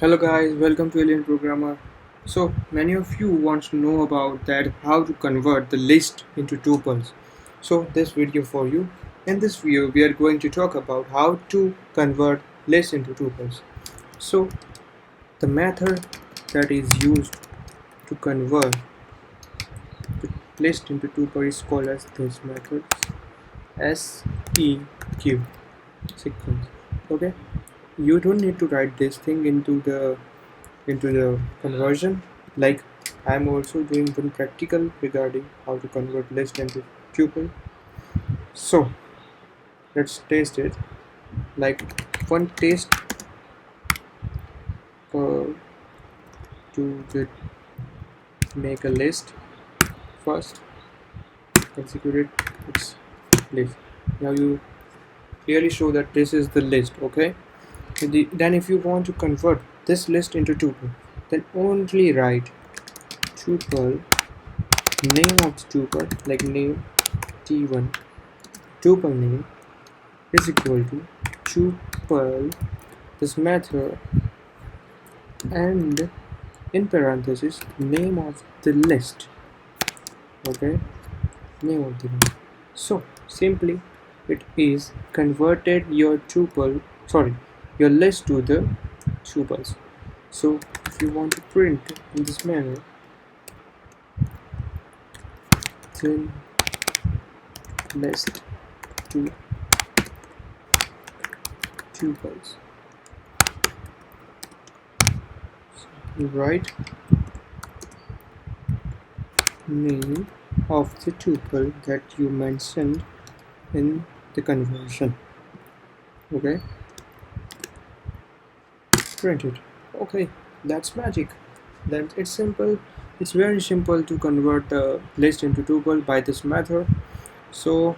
Hello guys, welcome to Alien Programmer. So many of you want to know about that how to convert the list into tuples. So this video for you. In this video we are going to talk about how to convert list into tuples. So the method that is used to convert the list into tuple is called as this method SEQ sequence. Okay, you don't need to write this thing into the conversion. Like, I'm also doing one practical regarding how to convert list into tuple. So let's taste it. Like, one taste uh, to make a list. First execute it, it's list. Now you clearly show that this is the list. Okay, then if you want to convert this list into tuple, then only write tuple name of the tuple, like name t1 tuple name is equal to tuple this method and in parentheses name of the list. Okay, name of the list. So simply it is converted your your list to the tuples. So if you want to print in this manner, then list to tuples. So write name of the tuple that you mentioned in the conversion. Okay, print it. Okay, that's magic. Then it's simple. It's very simple to convert the list into tuple by this method. So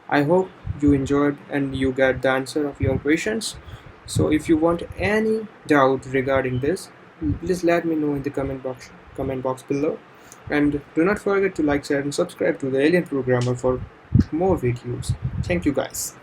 I hope you enjoyed and you get the answer of your questions. So if you want any doubt regarding this, please let me know in the comment box below. And do not forget to like, share and subscribe to the Alien Programmer for more videos. Thank you guys.